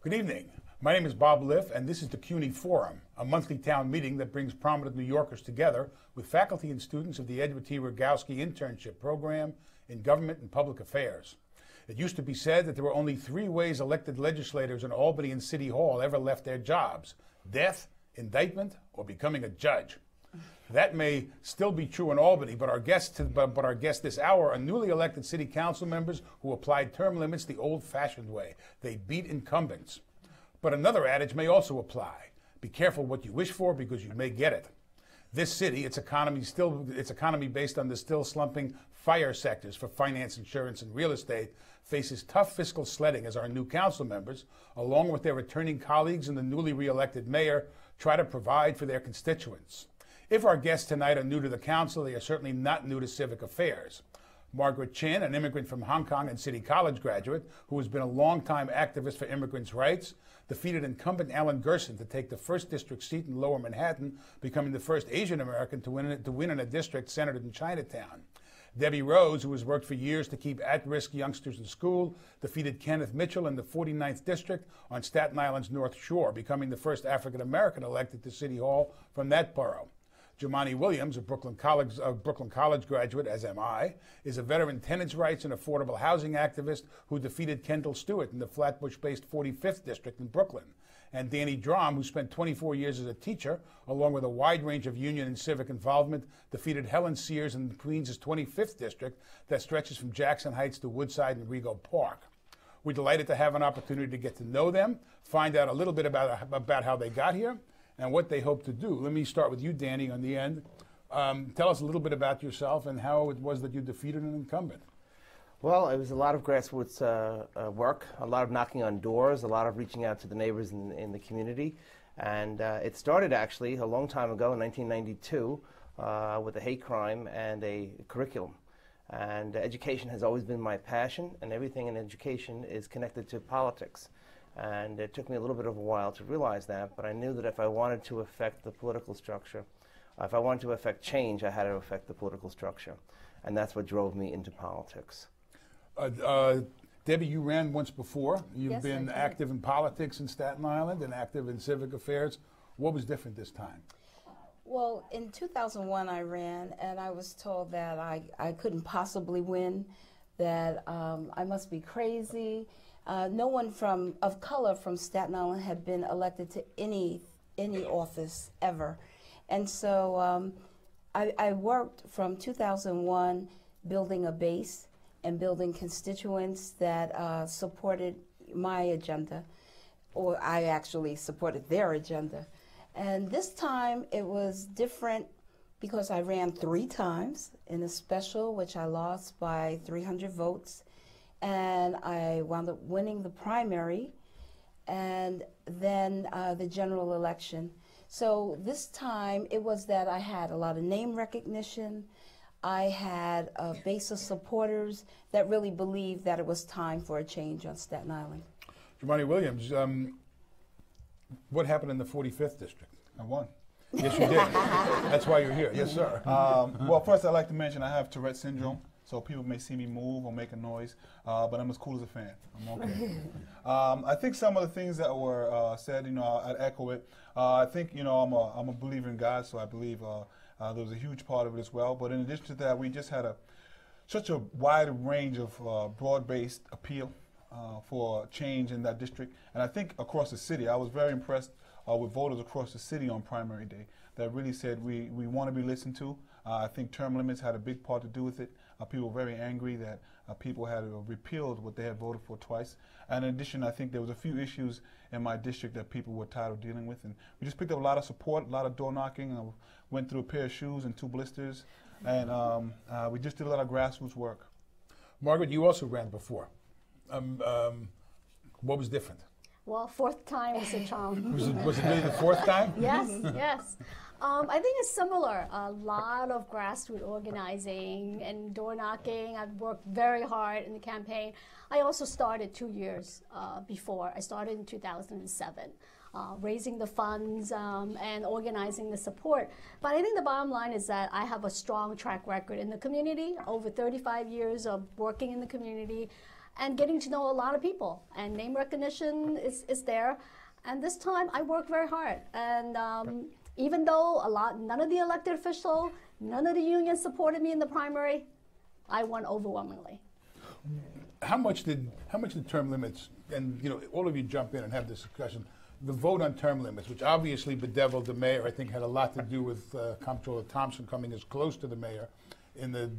Good evening. My name is Bob Liff, and this is the CUNY Forum, a monthly town meeting that brings prominent New Yorkers together with faculty and students of the Edward T. Rogowski Internship Program in Government and Public Affairs. It used to be said that there were only 3 ways elected legislators in Albany and City Hall ever left their jobs: death, indictment, or becoming a judge. That may still be true in Albany, but our guests this hour are newly elected city council members who applied term limits the old-fashioned way. They beat incumbents. But another adage may also apply: be careful what you wish for, because you may get it. This city, its economy based on the still slumping fire sectors for finance, insurance, and real estate, faces tough fiscal sledding as our new council members, along with their returning colleagues and the newly re-elected mayor, try to provide for their constituents. If our guests tonight are new to the council, they are certainly not new to civic affairs. Margaret Chin, an immigrant from Hong Kong and City College graduate who has been a longtime activist for immigrants' rights, defeated incumbent Alan Gerson to take the 1st district seat in Lower Manhattan, becoming the first Asian American to win in a district centered in Chinatown. Debbie Rose, who has worked for years to keep at-risk youngsters in school, defeated Kenneth Mitchell in the 49th district on Staten Island's North Shore, becoming the first African American elected to City Hall from that borough. Jomani Williams, a Brooklyn College graduate, as am I, is a veteran tenants' rights and affordable housing activist who defeated Kendall Stewart in the Flatbush-based 45th District in Brooklyn. And Danny Drom, who spent 24 years as a teacher, along with a wide range of union and civic involvement, defeated Helen Sears in Queens' 25th District that stretches from Jackson Heights to Woodside and Rego Park. We're delighted to have an opportunity to get to know them, find out a little bit about how they got here, and what they hope to do. Let me start with you, Danny, on the end. Tell us a little bit about yourself and how it was that you defeated an incumbent. Well, it was a lot of grassroots work, a lot of knocking on doors, a lot of reaching out to the neighbors in the community. And it started actually a long time ago in 1992 with a hate crime and a curriculum. And education has always been my passion, and everything in education is connected to politics. And it took me a little bit of a while to realize that, but I knew that if I wanted to affect the political structure, if I wanted to affect change, I had to affect the political structure. And that's what drove me into politics. Debbie, you ran once before. You've Yes, been active in politics in Staten Island and active in civic affairs. What was different this time? Well, in 2001 I ran, and I was told that I couldn't possibly win, that I must be crazy. No one of color from Staten Island had been elected to any office ever. And so I worked from 2001 building a base and building constituents that supported my agenda, or I actually supported their agenda. And this time it was different because I ran 3 times in a special, which I lost by 300 votes. And I wound up winning the primary and then the general election. So this time it was that I had a lot of name recognition. I had a base of supporters that really believed that it was time for a change on Staten Island. Jomani Williams, what happened in the 45th District? I won. Yes, you did. That's why you're here. Yes, sir. Well, first I'd like to mention I have Tourette syndrome, so people may see me move or make a noise, but I'm as cool as a fan. I'm okay. I think some of the things that were said, I'd echo it. I think, I'm a believer in God, so I believe there was a huge part of it as well. But in addition to that, we just had such a wide range of broad-based appeal for change in that district. And I think across the city, I was very impressed with voters across the city on primary day that really said we want to be listened to. I think term limits had a big part to do with it. People were very angry that people had repealed what they had voted for twice. And in addition, I think there was a few issues in my district that people were tired of dealing with. And we just picked up a lot of support, a lot of door knocking. I went through a pair of shoes and 2 blisters. And we just did a lot of grassroots work. Margaret, you also ran before. What was different? Well, 4th time is a charm. Was it really the 4th time? Yes, yes. I think it's similar. A lot of grassroots organizing and door knocking. I've worked very hard in the campaign. I also started 2 years before. I started in 2007, raising the funds and organizing the support. But I think the bottom line is that I have a strong track record in the community, over 35 years of working in the community. and getting to know a lot of people. And name recognition is there. And this time I worked very hard. And even though none of the elected officials, none of the unions supported me in the primary, I won overwhelmingly. How much did term limits, and all of you jump in and have this discussion, the vote on term limits, which obviously bedeviled the mayor, I think had a lot to do with Comptroller Thompson coming as close to the mayor in the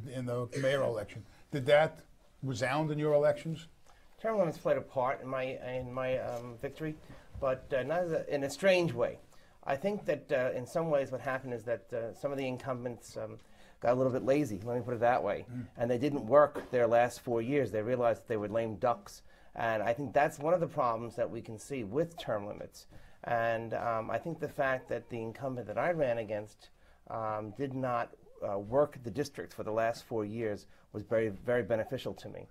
mayoral election. Did that resound in your elections? Term limits played a part in my victory, but not in a strange way. I think that in some ways what happened is that some of the incumbents got a little bit lazy, let me put it that way, and they didn't work their last 4 years. They realized that they were lame ducks, and I think that's one of the problems that we can see with term limits. And I think the fact that the incumbent that I ran against did not work the district for the last 4 years was very, very beneficial to me.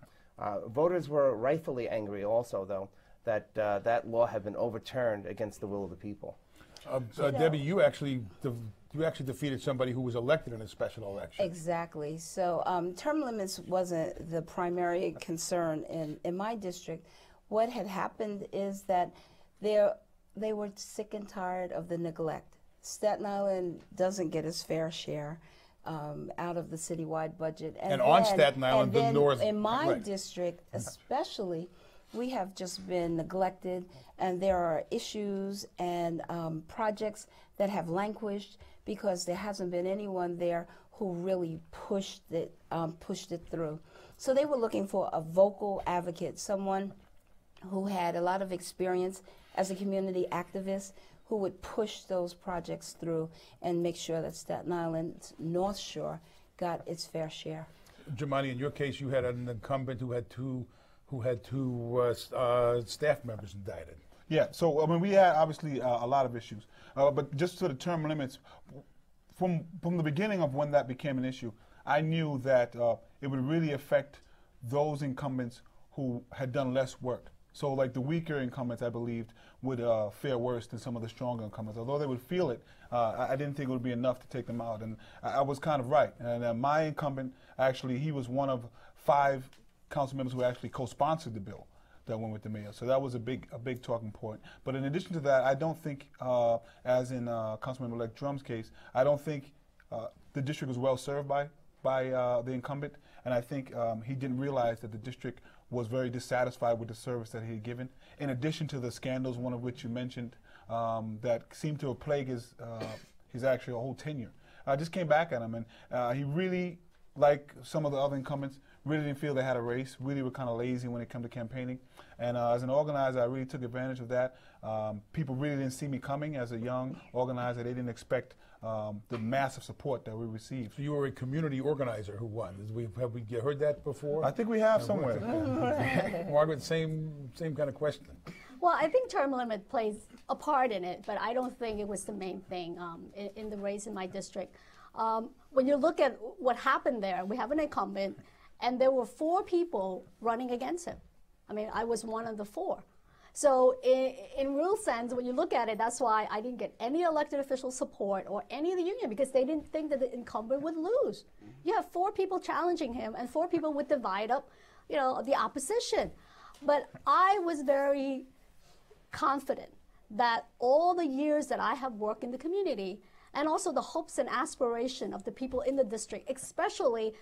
Voters were rightfully angry also, though, that that law had been overturned against the will of the people. Debbie, you actually defeated somebody who was elected in a special election. Exactly. So term limits wasn't the primary concern in my district. What had happened is that they were sick and tired of the neglect. Staten Island doesn't get its fair share out of the citywide budget. And on Staten Island, the north. In my district especially, we have just been neglected, and there are issues and projects that have languished because there hasn't been anyone there who really pushed it through. So they were looking for a vocal advocate, someone who had a lot of experience as a community activist, who would push those projects through and make sure that Staten Island's North Shore got its fair share. Jemani, in your case, you had an incumbent who had two staff members indicted. Yeah, so I mean, we had obviously a lot of issues, but just to the term limits, from the beginning of when that became an issue, I knew that it would really affect those incumbents who had done less work. So like the weaker incumbents, I believed, would fare worse than some of the stronger incumbents. Although they would feel it, I didn't think it would be enough to take them out, and I was kind of right. And my incumbent, actually, he was one of 5 council members who actually co-sponsored the bill that went with the mayor. So that was a big talking point. But in addition to that, I don't think, as in Councilmember-elect Drum's case, I don't think the district was well served by the incumbent, and I think he didn't realize that the district was very dissatisfied with the service that he had given. In addition to the scandals, one of which you mentioned, that seemed to have plagued his actual whole tenure. I just came back at him, and he really, like some of the other incumbents, really didn't feel they had a race, really were kind of lazy when it came to campaigning. And as an organizer, I really took advantage of that. People really didn't see me coming as a young organizer. They didn't expect the massive support that we received. So you were a community organizer who won. Have we heard that before? I think we have somewhere. Margaret, same kind of question. Well, I think term limit plays a part in it, but I don't think it was the main thing in the race in my district. When you look at what happened there, we have an incumbent, and there were 4 people running against him. I mean, I was one of the 4. So in real sense, when you look at it, that's why I didn't get any elected official support or any of the union, because they didn't think that the incumbent would lose. You have 4 people challenging him, and 4 people would divide up, the opposition. But I was very confident that all the years that I have worked in the community, and also the hopes and aspiration of the people in the district, especially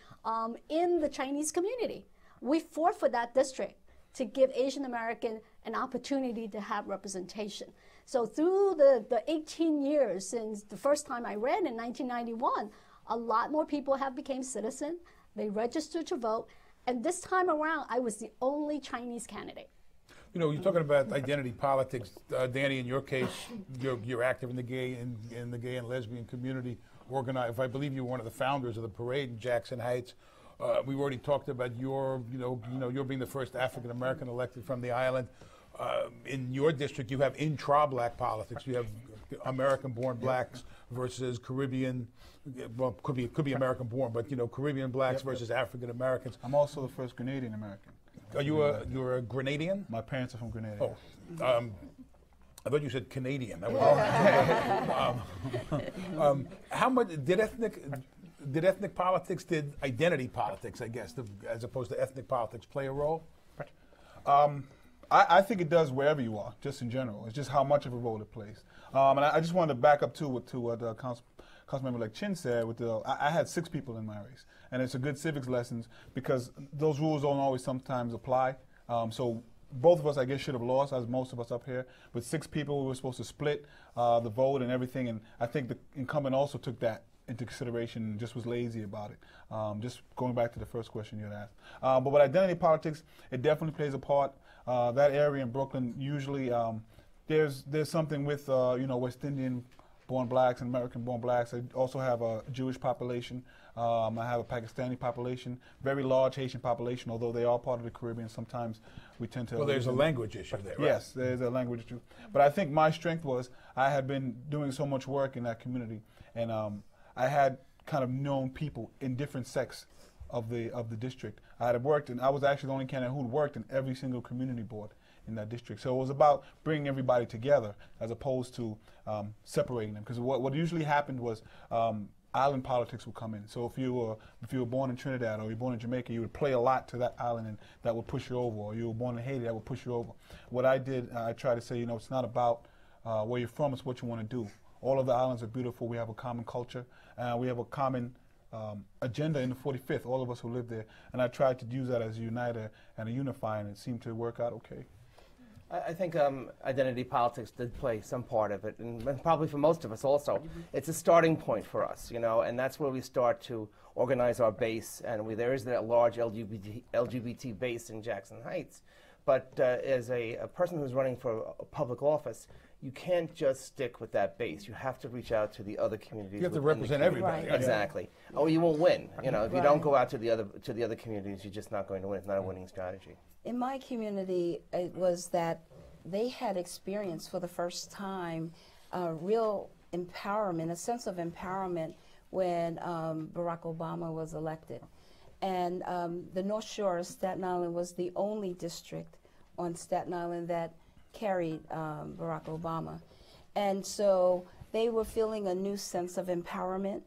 in the Chinese community. We fought for that district to give Asian American an opportunity to have representation. So through the 18 years since the first time I ran in 1991, a lot more people have become citizens. They registered to vote. And this time around, I was the only Chinese candidate. You're talking about identity politics. Danny, in your case, you're active in the gay and lesbian community. Organized, I believe you were one of the founders of the parade in Jackson Heights. We've already talked about you're being the first African American elected from the island. In your district, you have intra-black politics. You have American-born blacks versus Caribbean. Well, could be American-born, but Caribbean blacks versus African Americans. I'm also the first Grenadian American. Are you you're a Grenadian? My parents are from Grenada. Oh, I thought you said Canadian. That was how much did ethnic politics, did identity politics, I guess, as opposed to ethnic politics, play a role? I think it does wherever you are, just in general. It's just how much of a role it plays. And I just wanted to back up to what Councilmember Chin said. I had 6 people in my race, and it's a good civics lessons because those rules don't always sometimes apply. So both of us, I guess, should have lost, as most of us up here. With 6 people, we were supposed to split the vote and everything, and I think the incumbent also took that into consideration and just was lazy about it. Just going back to the first question you had asked. But with identity politics, it definitely plays a part. That area in Brooklyn, usually there's something with West Indian-born blacks and American-born blacks. I also have a Jewish population. I have a Pakistani population, very large Haitian population, although they are part of the Caribbean. Sometimes we tend to... Well, there's a language issue there, right? Yes, there's a language issue. But I think my strength was I had been doing so much work in that community, and I had kind of known people in different sects of the district. I had worked, and I was actually the only candidate who worked in every single community board in that district. So it was about bringing everybody together as opposed to separating them. Because what usually happened was island politics would come in. So if you were born in Trinidad or you were born in Jamaica, you would play a lot to that island, and that would push you over. Or you were born in Haiti, that would push you over. What I did, I tried to say, it's not about where you're from, it's what you want to do. All of the islands are beautiful. We have a common culture. We have a common agenda in the 45th, all of us who live there. And I tried to use that as a uniter and a unifier, and it seemed to work out okay. I think identity politics did play some part of it, and probably for most of us also. It's a starting point for us, and that's where we start to organize our base. And there is that large LGBT base in Jackson Heights. But as a person who's running for a public office, you can't just stick with that base. You have to reach out to the other communities. You have to represent everybody. Right. Exactly. Or you won't win. If you don't go out to the other communities, you're just not going to win. It's not a winning strategy. In my community, it was that they had experienced for the first time real empowerment, a sense of empowerment when Barack Obama was elected. And the North Shore of Staten Island was the only district on Staten Island that carried Barack Obama. And so they were feeling a new sense of empowerment,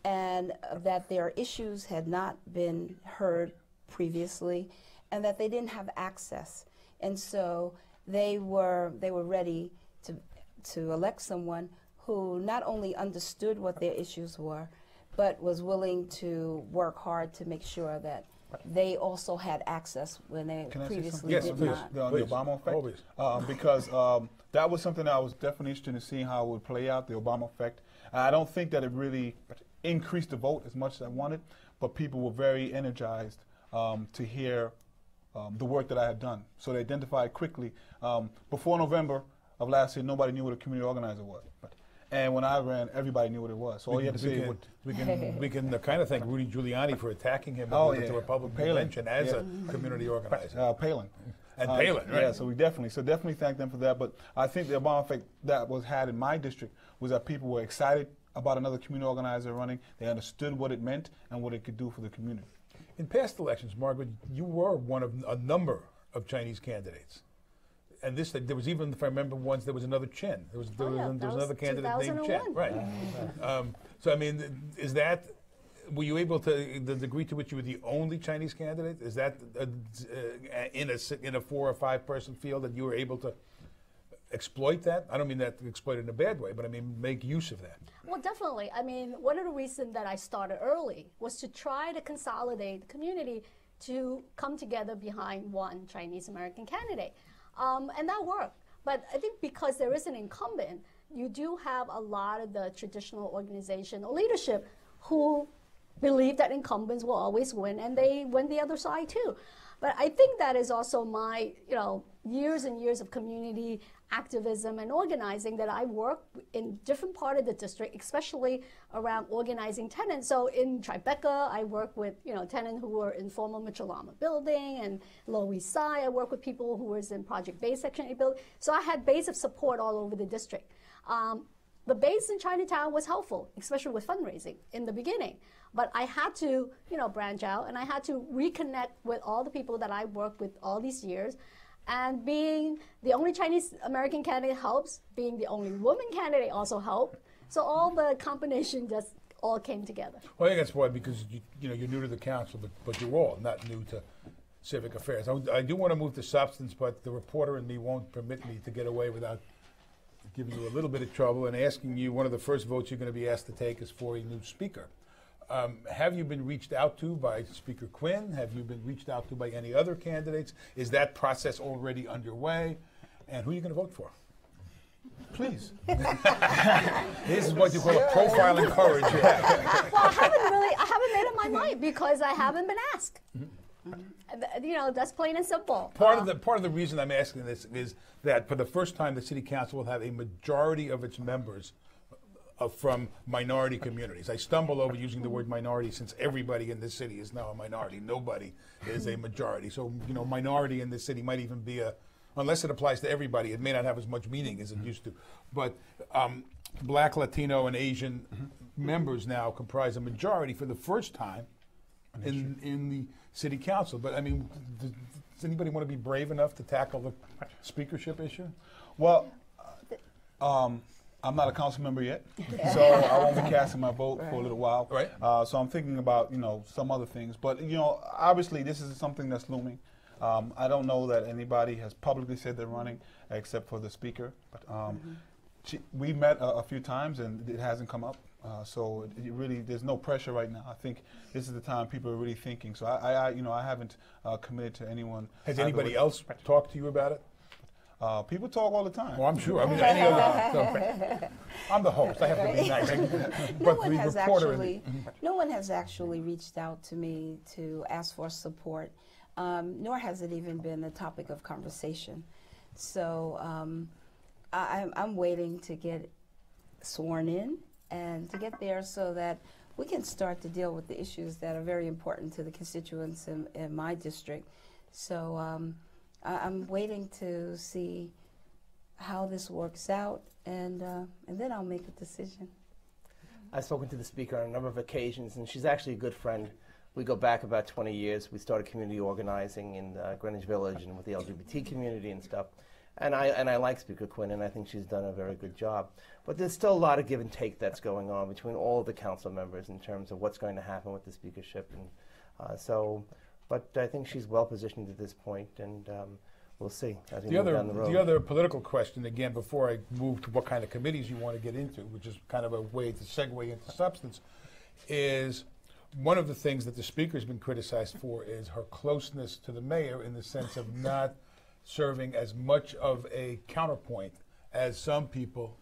and that their issues had not been heard previously, and that they didn't have access. And so they were ready to elect someone who not only understood what their issues were, but was willing to work hard to make sure that they also had access when they previously did not. The Obama effect, because that was something that I was definitely interested in seeing how it would play out, the Obama effect. I don't think that it really increased the vote as much as I wanted, but people were very energized to hear the work that I had done. So they identified quickly. Before November of last year, nobody knew what a community organizer was. And when I ran, everybody knew what it was. So all you had to say was... We can kind of thank Rudy Giuliani for attacking him at the Republican convention as a community organizer. Palin. And Palin, right? Yeah, so definitely thank them for that. But I think the Obama effect that was had in my district was that people were excited about another community organizer running. They understood what it meant and what it could do for the community. In past elections, Margaret, you were one of a number of Chinese candidates. And there was even, if I remember once, there was another Chen. There was another candidate named Chen. Right. So, I mean, were you able to, the degree to which you were the only Chinese candidate, is that in a 4 or 5 person field that you were able to exploit that? I don't mean that to exploit it in a bad way, but I mean make use of that. Well, definitely. I mean, one of the reasons that I started early was to try to consolidate the community to come together behind one Chinese American candidate. And that worked. But I think because there is an incumbent, you do have a lot of the traditional organizational leadership who believe that incumbents will always win, and they win the other side too. But I think that is also my, years and years of community activism and organizing that I work in different part of the district, especially around organizing tenants. So in Tribeca, I work with tenants who were in former Mitchell-Lama building, and Lower East Side, I work with people who was in Project Bay Section 8 building. So I had base of support all over the district. The base in Chinatown was helpful, especially with fundraising in the beginning. But I had to, branch out, and I had to reconnect with all the people that I worked with all these years. And being the only Chinese American candidate helps. Being the only woman candidate also helped. So all the combination just all came together. Well, I think that's why, because you're new to the council, but you're all not new to civic affairs. I do want to move to substance, but the reporter in me won't permit me to get away without giving you a little bit of trouble and asking you, one of the first votes you're going to be asked to take is for a new speaker. Have you been reached out to by Speaker Quinn? Have you been reached out to by any other candidates? Is that process already underway? And who are you going to vote for? Please. This is what you call a profile and courage. Well, I haven't made up my mind because I haven't been asked. You know, that's plain and simple. Part of the reason I'm asking this is that for the first time, the City Council will have a majority of its members from minority communities. I stumble over using the word minority since everybody in this city is now a minority. Nobody is a majority. So, you know, minority in this city might even be unless it applies to everybody, it may not have as much meaning as it used to. But Black, Latino, and Asian members now comprise a majority for the first time in the City Council. But I mean, does anybody want to be brave enough to tackle the speakership issue? Well, I'm not a council member yet, so I won't be casting my vote for a little while. Right. So I'm thinking about, you know, some other things. But, you know, obviously this is something that's looming. I don't know that anybody has publicly said they're running except for the speaker. But we met a few times and it hasn't come up. So it really, there's no pressure right now. I think this is the time people are really thinking. So you know, I haven't committed to anyone. Has anybody else talked to you about it? People talk all the time. Well, I'm sure. I mean, any other, I'm the host. I have to be nice. No one has actually reached out to me to ask for support, nor has it even been a topic of conversation. So I'm waiting to get sworn in and to get there so that we can start to deal with the issues that are very important to the constituents in my district. So I'm waiting to see how this works out, and then I'll make a decision. I've spoken to the speaker on a number of occasions, and she's actually a good friend. We go back about 20 years. We started community organizing in Greenwich Village and with the LGBT community and stuff. And I like Speaker Quinn, and I think she's done a very good job. But there's still a lot of give and take that's going on between all the council members in terms of what's going to happen with the speakership. And but I think she's well positioned at this point, and we'll see as we move down the road. The other political question, again, before I move to what kind of committees you want to get into, which is kind of a way to segue into substance, is one of the things that the speaker's been criticized for is her closeness to the mayor in the sense of not serving as much of a counterpoint as some people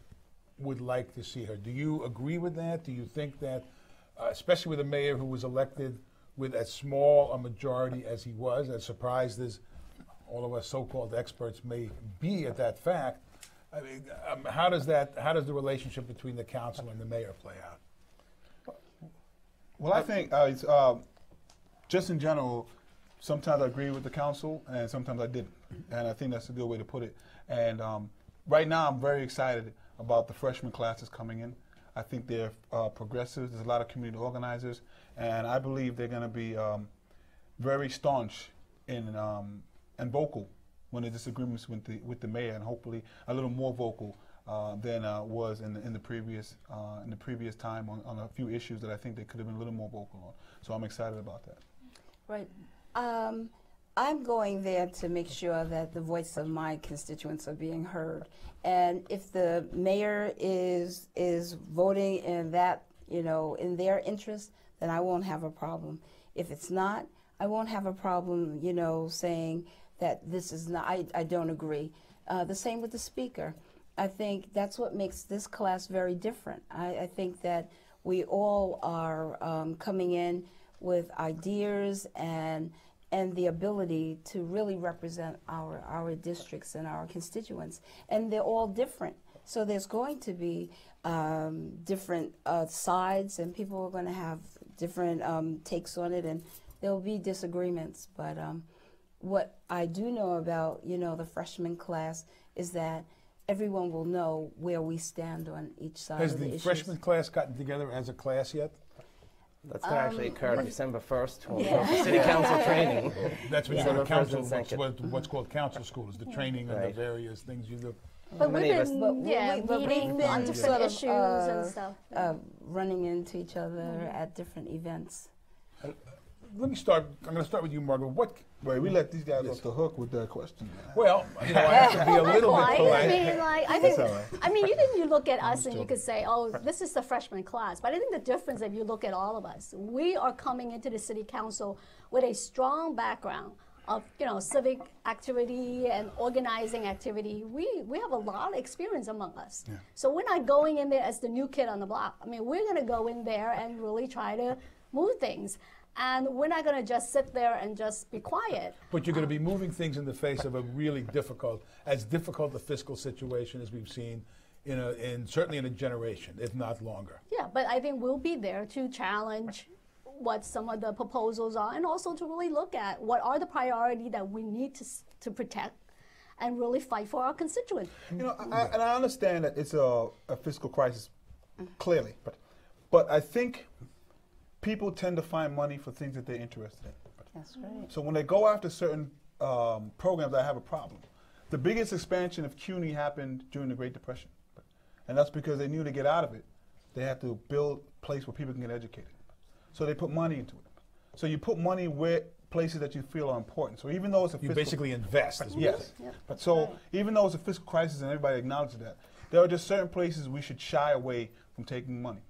would like to see her. Do you agree with that? Do you think that, especially with a mayor who was elected with as small a majority as he was, as surprised as all of us so-called experts may be at that fact, I mean, how does the relationship between the council and the mayor play out? Well, I think just in general, sometimes I agree with the council and sometimes I didn't. And I think that's a good way to put it. And right now I'm very excited about the freshman classes coming in. I think they're progressive. There's a lot of community organizers. And I believe they're going to be very staunch and vocal when there's disagreements with the mayor, and hopefully a little more vocal than was in the previous time on a few issues that I think they could have been a little more vocal on. So I'm excited about that. Right. I'm going there to make sure that the voice of my constituents are being heard. And if the mayor is voting in that, in their interest, then I won't have a problem. If it's not, I won't have a problem, saying that this is not, I don't agree. The same with the speaker. I think that's what makes this class very different. I think that we all are coming in with ideas and the ability to really represent our districts and our constituents. And they're all different. So there's going to be different sides, and people are going to have different takes on it, and there'll be disagreements. But what I do know about, the freshman class is that everyone will know where we stand on each side of the issues. Has the freshman class gotten together as a class yet? That's going to actually occur December 1st when we go for city council training. That's when you go to council, what's called council school, is the training and the various things you do. But we've been, meeting on different issues and stuff. Running into each other at different events. let me start. I'm going to start with you, Margaret. What? Wait, we let these guys off the hook with that question. Well, I have to be a little bit polite. I mean, like, I think, That's all right. I mean, you look at us and you could say, oh, this is the freshman class. But I think the difference, if you look at all of us, we are coming into the city council with a strong background of, civic activity and organizing activity. We have a lot of experience among us. Yeah. So we're not going in there as the new kid on the block. I mean, we're going to go in there and really try to move things. And we're not going to just sit there and just be quiet. But you're going to be moving things in the face of a really difficult a fiscal situation as we've seen certainly in a generation, if not longer. Yeah, but I think we'll be there to challenge what some of the proposals are, and also to really look at what are the priorities that we need to protect and really fight for our constituents. I understand that it's a fiscal crisis, clearly, but I think people tend to find money for things that they're interested in. That's right. So when they go after certain programs that have a problem, the biggest expansion of CUNY happened during the Great Depression. And that's because they knew to get out of it, they had to build a place where people can get educated. So they put money into it. So you put money where places that you feel are important. So even though it's a you basically invest. Yes. Yep. So even though it's a fiscal crisis and everybody acknowledges that, there are just certain places we should shy away from taking money.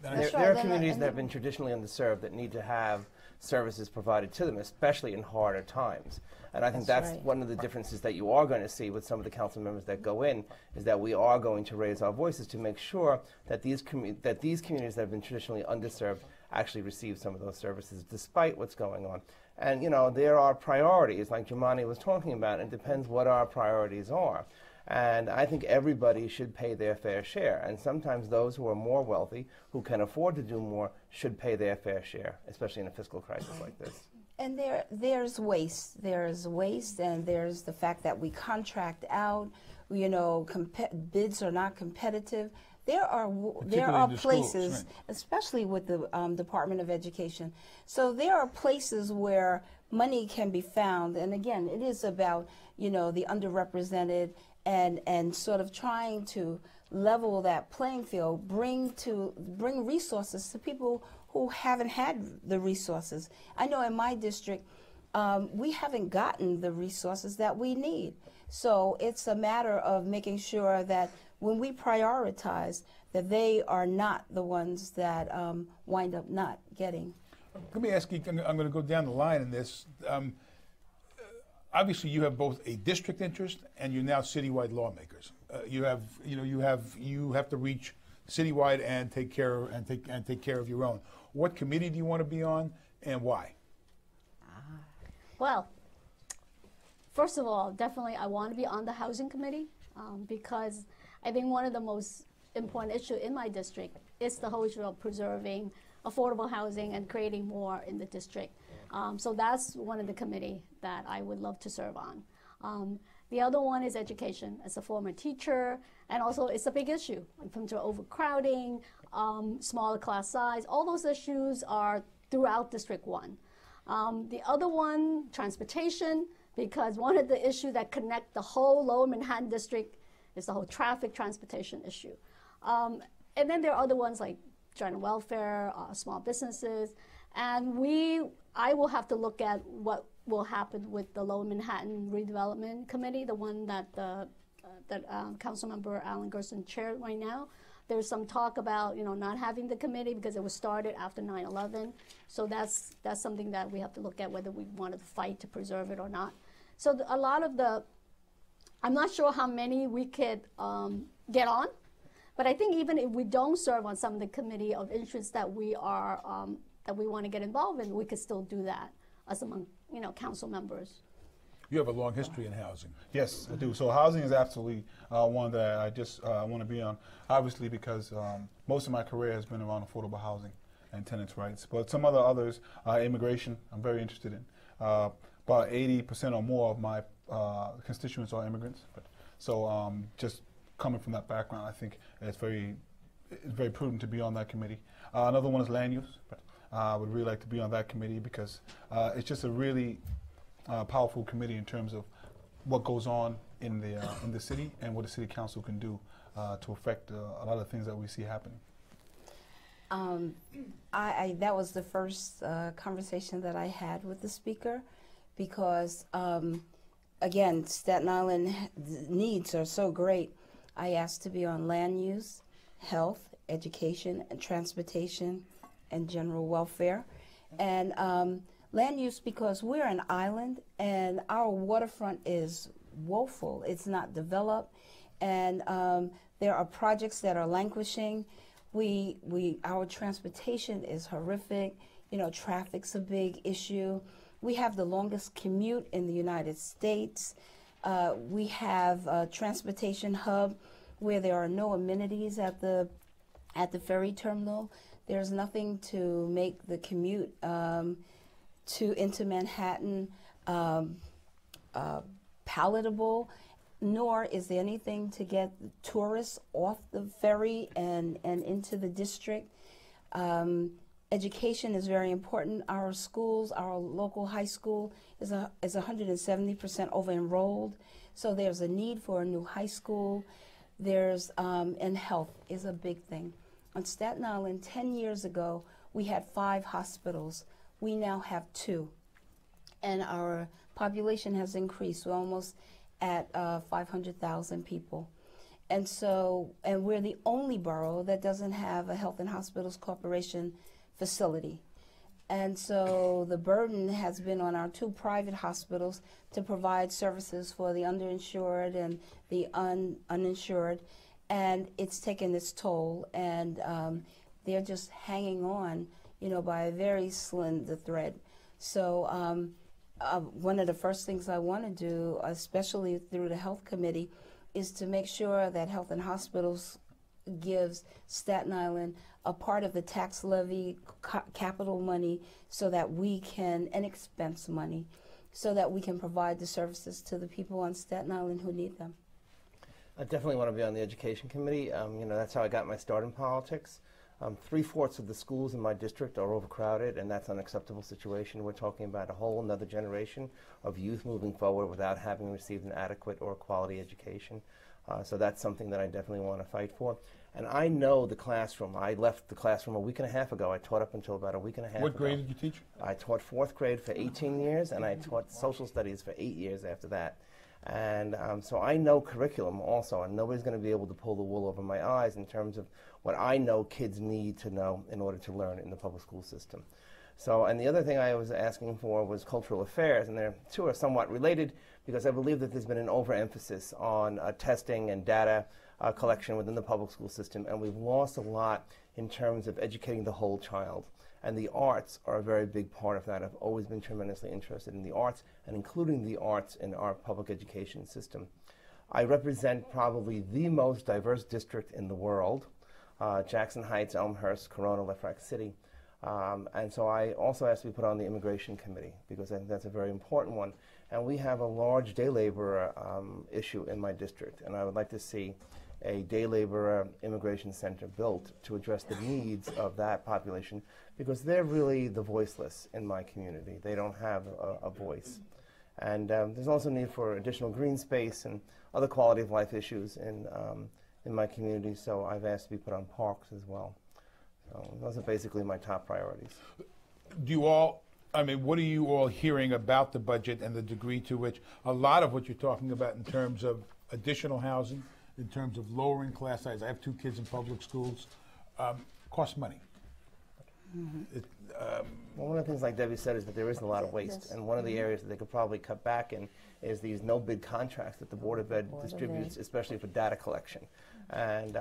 There are communities that have been traditionally underserved that need to have services provided to them, especially in harder times. And I think that's one of the differences that you are going to see with some of the council members that go in, is that we are going to raise our voices to make sure that these communities that have been traditionally underserved actually receive some of those services despite what's going on. And there are priorities, like Jumani was talking about. It depends what our priorities are. And I think everybody should pay their fair share. And sometimes those who are more wealthy, who can afford to do more, should pay their fair share, especially in a fiscal crisis like this. And there's waste. There's waste, and there's the fact that we contract out. Bids are not competitive. There are places, schools, right, especially with the Department of Education. So there are places where money can be found. And again, it is about the underrepresented and sort of trying to level that playing field, bring resources to people who haven't had the resources. I know in my district, we haven't gotten the resources that we need. So it's a matter of making sure that when we prioritize, that they are not the ones that wind up not getting. Let me ask you, I'm going to go down the line in this. Obviously, you have both a district interest and you're now citywide lawmakers. You have to reach citywide and take care of your own. What committee do you want to be on, and why? Well, first of all, definitely I want to be on the housing committee because I think one of the most important issues in my district is the whole issue of preserving affordable housing and creating more in the district. So that's one of the committee that I would love to serve on. The other one is education. As a former teacher, and also it's a big issue from overcrowding, smaller class size. All those issues are throughout District 1. The other one, transportation, because one of the issues that connect the whole Lower Manhattan district is the whole traffic transportation issue. And then there are other ones like general welfare, small businesses, and I will have to look at what will happen with the Lower Manhattan Redevelopment Committee, the one that Councilmember Alan Gerson chaired right now. There's some talk about not having the committee because it was started after 9/11. So that's something that we have to look at, whether we want to fight to preserve it or not. So a lot of I'm not sure how many we could get on, but I think even if we don't serve on some of the committee of interest that we are that we want to get involved in, we could still do that as among council members. You have a long history in housing. Yes, I do. So housing is absolutely one that I just want to be on, obviously because most of my career has been around affordable housing and tenants' rights. But some others, immigration, I'm very interested in. About 80% or more of my constituents are immigrants. So just coming from that background, I think it's very prudent to be on that committee. Another one is land use. I would really like to be on that committee because it's just a really powerful committee in terms of what goes on in the city and what the city council can do to affect a lot of things that we see happening. That was the first conversation that I had with the speaker, because again, Staten Island needs are so great. I asked to be on land use, health, education, and transportation, and general welfare. And land use, because we're an island and our waterfront is woeful. It's not developed, and there are projects that are languishing. Our transportation is horrific. You know, traffic's a big issue. We have the longest commute in the United States. We have a transportation hub where there are no amenities at the ferry terminal. There's nothing to make the commute into Manhattan palatable, nor is there anything to get tourists off the ferry and into the district. Education is very important. Our schools, our local high school is 170% over-enrolled, so there's a need for a new high school. And health is a big thing. On Staten Island, 10 years ago, we had 5 hospitals. We now have 2, and our population has increased. We're almost at 500,000 people. And we're the only borough that doesn't have a Health and Hospitals Corporation facility. And so the burden has been on our 2 private hospitals to provide services for the underinsured and the uninsured, and it's taken its toll, and they're just hanging on, you know, by a very slender thread. So one of the first things I want to do, especially through the Health Committee, is to make sure that Health and Hospitals gives Staten Island a part of the tax levy capital money, so that we can, and expense money, so that we can provide the services to the people on Staten Island who need them. I definitely want to be on the Education Committee. You know, that's how I got my start in politics. 3/4 of the schools in my district are overcrowded, and that's an unacceptable situation. We're talking about a whole another generation of youth moving forward without having received an adequate or quality education. So that's something that I definitely want to fight for. And I know the classroom. I left the classroom a week and a half ago. I taught up until about a week and a half ago. What grade did you teach? I taught 4th grade for 18 years, and I taught social studies for 8 years after that. And so I know curriculum also, and nobody's going to be able to pull the wool over my eyes in terms of what I know kids need to know in order to learn in the public school system. So, and the other thing I was asking for was cultural affairs, and the 2 are somewhat related, because I believe that there's been an overemphasis on testing and data collection within the public school system, and we've lost a lot in terms of educating the whole child. And the arts are a very big part of that. I've always been tremendously interested in the arts, and including the arts in our public education system. I represent probably the most diverse district in the world, Jackson Heights, Elmhurst, Corona, Left Rock City. And so I also asked to be put on the Immigration Committee, because I think that's a very important one. And we have a large day laborer issue in my district, and I would like to see a day laborer immigration center built to address the needs of that population, because they're really the voiceless in my community. They don't have a voice. And there's also need for additional green space and other quality of life issues in my community, so I've asked to be put on parks as well. So those are basically my top priorities. Do you all, I mean, what are you all hearing about the budget and the degree to which a lot of what you're talking about in terms of additional housing, in terms of lowering class size? I have 2 kids in public schools, costs money. Well, one of the things, like Debbie said, is that there is a lot of waste, and one of the areas that they could probably cut back in is these no-bid contracts that the Board of Ed distributes, especially for data collection. And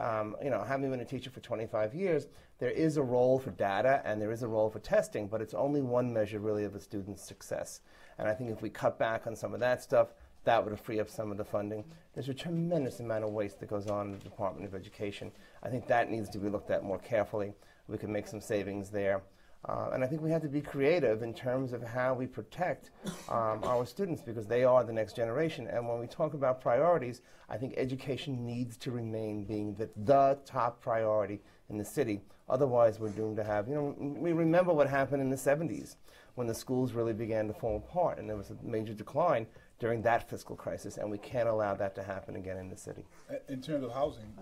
you know, having been a teacher for 25 years, there is a role for data and there is a role for testing, but it's only one measure really of a student's success. And I think if we cut back on some of that stuff, that would free up some of the funding. There's a tremendous amount of waste that goes on in the Department of Education. I think that needs to be looked at more carefully. We can make some savings there. And I think we have to be creative in terms of how we protect our students, because they are the next generation. And when we talk about priorities, I think education needs to remain being the top priority in the city. Otherwise, we're doomed to have, you know, we remember what happened in the 70s when the schools really began to fall apart, and there was a major decline during that fiscal crisis, and we can't allow that to happen again in the city. In terms of housing,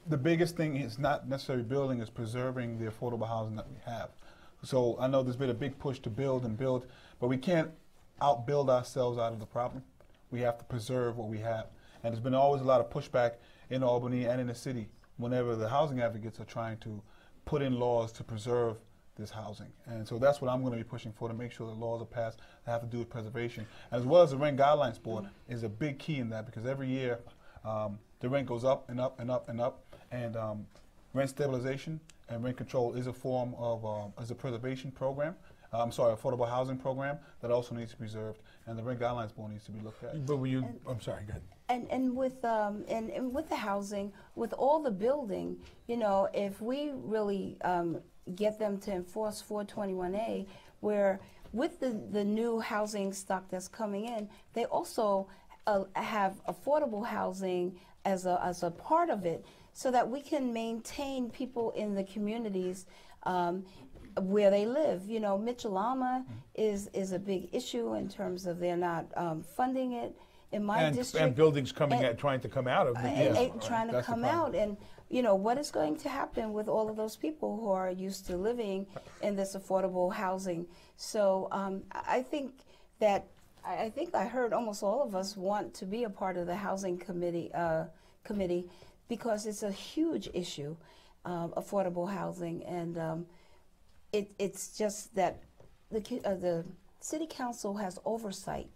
the biggest thing is not necessarily building, is preserving the affordable housing that we have. So I know there's been a big push to build and build, but we can't outbuild ourselves out of the problem. We have to preserve what we have. And there's been always a lot of pushback in Albany and in the city whenever the housing advocates are trying to put in laws to preserve this housing. And so that's what I'm going to be pushing for, to make sure that laws are passed that have to do with preservation. As well as the Rent Guidelines Board is a big key in that, because every year the rent goes up and up and up and up. And rent stabilization and rent control is a form of, is a preservation program. Affordable housing program that also needs to be preserved, and the Rent Guidelines Board needs to be looked at. But I'm sorry, go ahead. And with the housing, with all the building, you know, if we really get them to enforce 421A, where with the new housing stock that's coming in, they also have affordable housing as a part of it, so that we can maintain people in the communities where they live. You know, Mitchell-Lama is a big issue in terms of they're not funding it. In my district, and buildings trying to come out of it. Trying to come out, and you know what is going to happen with all of those people who are used to living in this affordable housing. So I think I heard almost all of us want to be a part of the housing committee because it's a huge issue, affordable housing, and it's just that the city council has oversight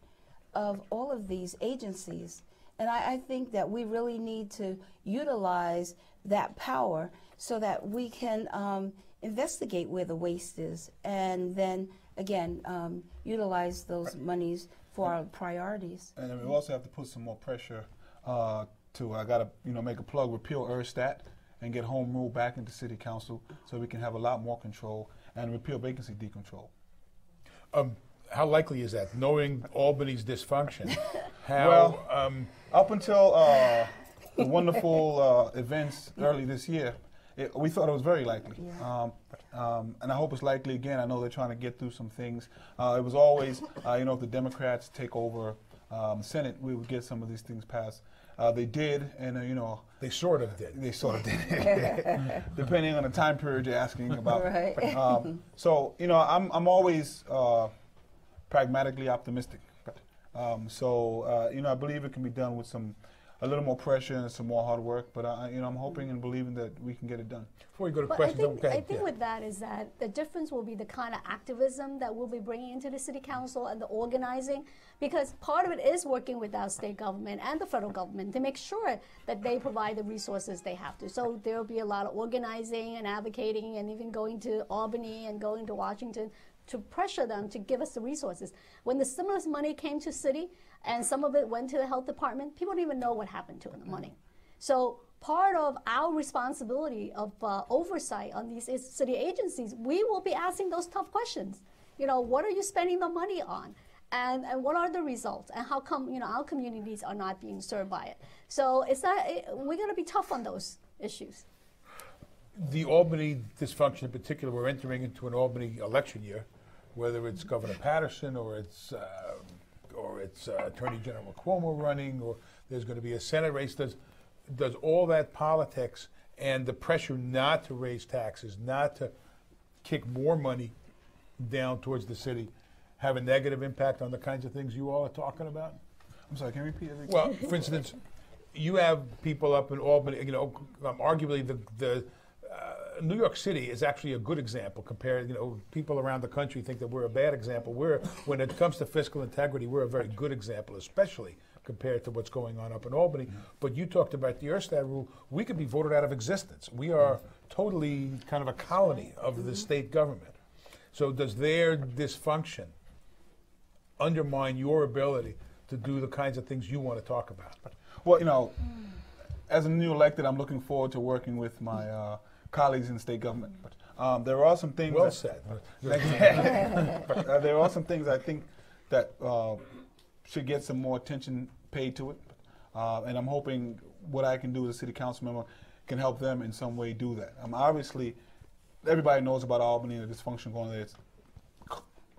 of all of these agencies, and I think that we really need to utilize that power so that we can investigate where the waste is, and then again utilize those monies for our priorities. And then we also have to put some more pressure to, I gotta make a plug, repeal ERSTAT and get home rule back into city council so we can have a lot more control, and repeal vacancy decontrol. How likely is that, knowing Albany's dysfunction? Up until the wonderful events early this year, we thought it was very likely. Yeah. And I hope it's likely again. I know they're trying to get through some things. It was always, if the Democrats take over the Senate, we would get some of these things passed. They did, and they sort of did. They sort of did, depending on the time period you're asking about. Right. So I'm always pragmatically optimistic. I believe it can be done with a little more pressure and some more hard work. But I'm hoping and believing that we can get it done. Before we go to questions, I think with that is that the difference will be the kind of activism that we'll be bringing into the city council and the organizing, because part of it is working with our state government and the federal government to make sure that they provide the resources they have to. So there will be a lot of organizing and advocating, and even going to Albany and going to Washington to pressure them to give us the resources. When the stimulus money came to city and some of it went to the health department, people don't even know what happened to the money. So part of our responsibility of oversight on these city agencies, we will be asking those tough questions. What are you spending the money on? And what are the results? And how come our communities are not being served by it? So we're going to be tough on those issues. The Albany dysfunction in particular, we're entering into an Albany election year, whether it's Governor Patterson or it's Attorney General Cuomo running, or there's going to be a Senate race. Does all that politics and the pressure not to raise taxes, not to kick more money down towards the city, have a negative impact on the kinds of things you all are talking about? I'm sorry, can you repeat everything? Well, for instance, you have people up in Albany, arguably the New York City is actually a good example compared, people around the country think that we're a bad example. When it comes to fiscal integrity, we're a very good example, especially compared to what's going on up in Albany. Mm-hmm. But you talked about the ERSTAT rule. We could be voted out of existence. We are totally kind of a colony of the state government. So does their dysfunction undermine your ability to do the kinds of things you want to talk about? Well, as a new elected, I'm looking forward to working with my colleagues in state government. But there are some things. Well said. But there are some things I think that should get some more attention paid to it, and I'm hoping what I can do as a city council member can help them in some way do that. Obviously, everybody knows about Albany and the dysfunction going there. It's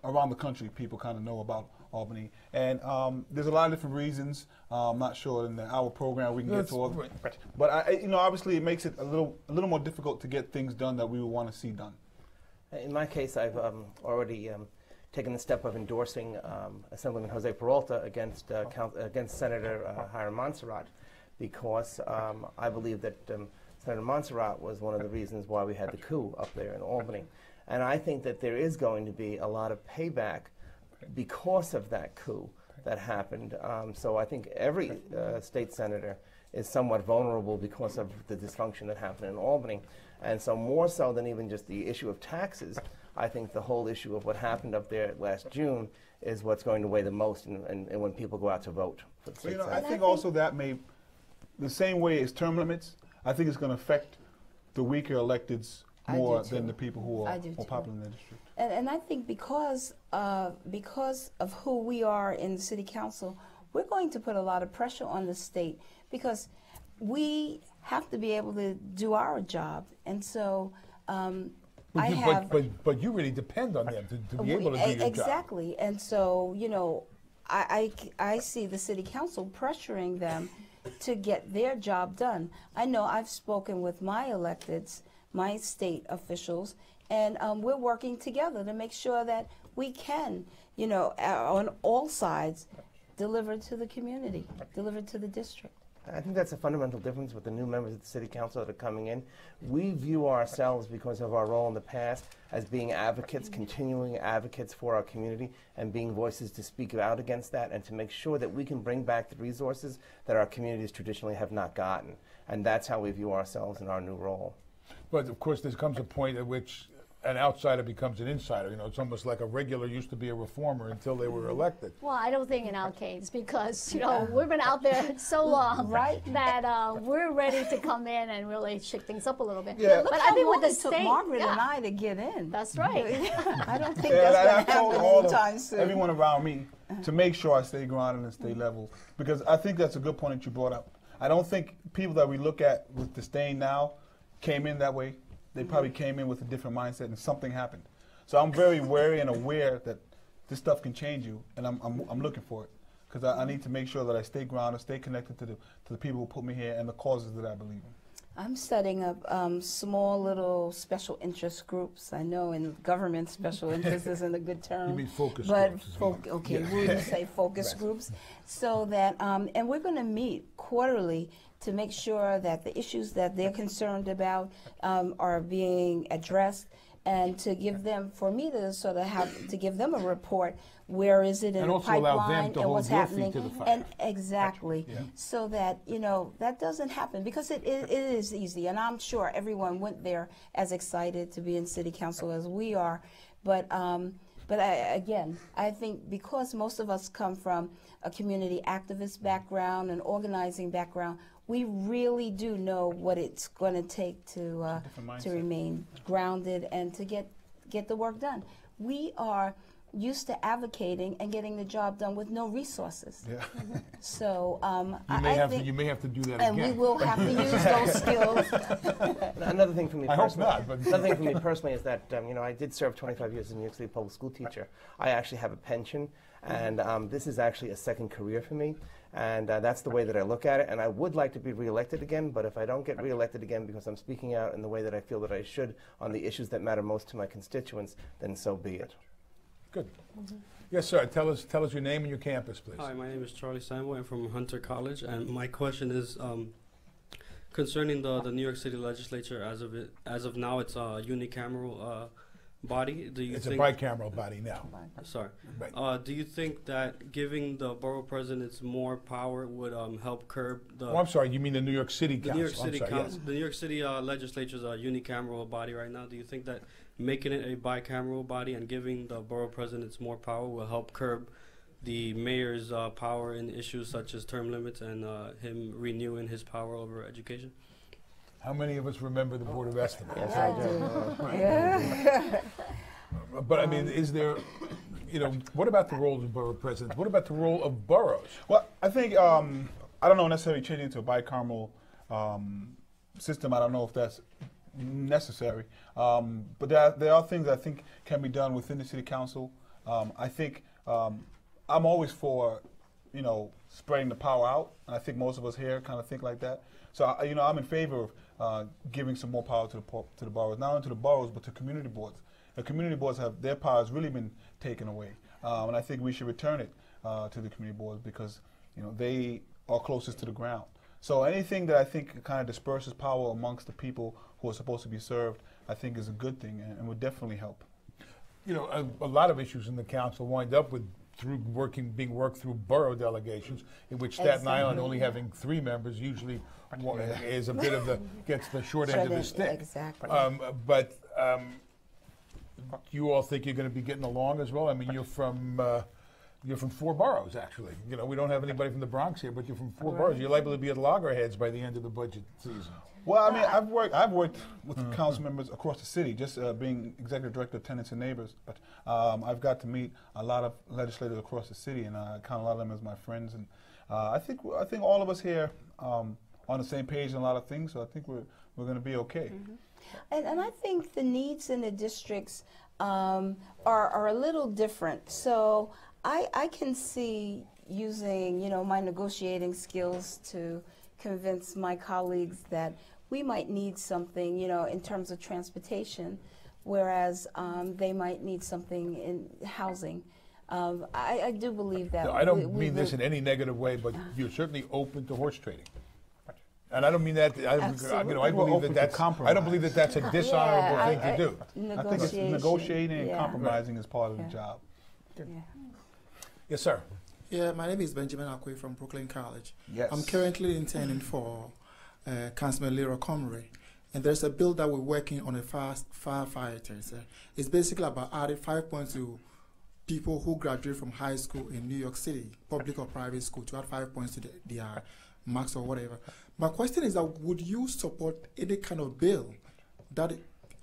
around the country, people kind of know about Albany. And there's a lot of different reasons. I'm not sure in our program we can get to all. But obviously it makes it a little more difficult to get things done that we would want to see done. In my case, I've already taken the step of endorsing Assemblyman Jose Peralta against Senator Hiram Montserrat, because I believe that Senator Montserrat was one of the reasons why we had the coup up there in Albany. And I think that there is going to be a lot of payback because of that coup that happened. So I think every state senator is somewhat vulnerable because of the dysfunction that happened in Albany. And so more so than even just the issue of taxes, I think the whole issue of what happened up there last June is what's going to weigh the most and when people go out to vote for the state Senate. I think also that the same way as term limits, I think it's going to affect the weaker electeds more than the people who are more popular in the district. And I think because of who we are in the city council, we're going to put a lot of pressure on the state, because we have to be able to do our job. And so but you really depend on them to be able to do your job. Exactly. And so, I see the city council pressuring them to get their job done. I know I've spoken with my electeds, my state officials, and we're working together to make sure that we can, on all sides, deliver to the community, deliver to the district. I think that's a fundamental difference with the new members of the city council that are coming in. We view ourselves, because of our role in the past, as being advocates, continuing advocates for our community, and being voices to speak out against that and to make sure that we can bring back the resources that our communities traditionally have not gotten. And that's how we view ourselves in our new role. But of course, there comes a point at which an outsider becomes an insider. It's almost like a regular used to be a reformer until they were elected. Well, I don't think in our case, because we've been out there so long, right? That we're ready to come in and really shake things up a little bit. Yeah. But I think with the state, Margaret and I to get in. That's right. I don't think that's going to happen anytime soon. Everyone around me to make sure I stay grounded and stay level, because I think that's a good point that you brought up. I don't think people that we look at with disdain now came in that way. They probably came in with a different mindset and something happened. So I'm very wary and aware that this stuff can change you, and I'm looking for it, because I need to make sure that I stay grounded, stay connected to the people who put me here and the causes that I believe in. I'm setting up small little special interest groups. I know in government special interest isn't a good term. You mean focus groups. But okay, we would say focus groups. So that, and we're going to meet quarterly to make sure that the issues that they're concerned about are being addressed, and to give them, for me to sort of have to give them a report, where is it in the pipeline and what's happening, and exactly, so that that doesn't happen, because it is easy, and I'm sure everyone went there as excited to be in city council as we are, but again, I think because most of us come from a community activist background and organizing background, we really do know what it's going to take to remain grounded and to get the work done. We are used to advocating and getting the job done with no resources. Yeah. So you may have to do that and again. And we will have to use those skills. Another thing for me personally, I hope not, but another thing for me personally is that I did serve 25 years as a New York City public school teacher. I actually have a pension, and this is actually a second career for me. And that's the way that I look at it. And I would like to be reelected again, but if I don't get reelected again because I'm speaking out in the way that I feel that I should on the issues that matter most to my constituents, then so be it. Good. Yes, sir. Tell us your name and your campus, please. Hi, my name is Charlie Sambo. I'm from Hunter College, and my question is concerning the New York City Legislature. As of now, it's a unicameral body. It's a bicameral body now. Sorry. Right. Do you think that giving the borough presidents more power would help curb the? Oh, I'm sorry. You mean the New York City Council? The New York City Council. Yes. The New York City Legislature is a unicameral body right now. Do you think that making it a bicameral body and giving the borough presidents more power will help curb the mayor's power in issues such as term limits and him renewing his power over education? How many of us remember the Board of Estimates? Yes, I do. Yeah. But I mean, is there, what about the role of borough presidents? What about the role of boroughs? Well, I think, I don't know necessarily changing to a bicameral system. I don't know if that's necessary. But there are things I think can be done within the city council. I think I'm always for, spreading the power out, and I think most of us here kind of think like that. So, I'm in favor of giving some more power to the boroughs, not only to the boroughs, but to community boards. The community boards have, their power has really been taken away, and I think we should return it to the community boards because, they are closest to the ground. So anything that I think kind of disperses power amongst the people who are supposed to be served, I think is a good thing and would definitely help. A lot of issues in the council wind up with being worked through borough delegations, in which Staten Island only having 3 members usually is a bit of gets the short end of the stick. Exactly. But you all think you're going to be getting along as well? I mean, you're from 4 boroughs, actually. We don't have anybody from the Bronx here, but you're from 4 boroughs. You're liable to be at loggerheads by the end of the budget season. Well, I mean, I've worked with council members across the city, just being executive director of Tenants and Neighbors. But I've got to meet a lot of legislators across the city, and I count a lot of them as my friends. And I think all of us here on the same page in a lot of things. So I think we're going to be okay. Mm-hmm. And I think the needs in the districts are a little different. So I can see using my negotiating skills to convince my colleagues that we might need something, in terms of transportation, whereas they might need something in housing. I do believe that. No, I don't mean this in any negative way, but you're certainly open to horse trading. And I don't mean that. I believe that's. I don't believe that that's a dishonorable thing to do. I think it's negotiating and compromising is part of the job. Yeah. Yes, sir. Yeah, my name is Benjamin Akwe from Brooklyn College. Yes. I'm currently interning for Councilman Leroy Comrie, and there's a bill that we're working on firefighters. It's basically about adding 5 points to people who graduate from high school in New York City, public or private school, to add 5 points to their marks or whatever. My question is that would you support any kind of bill that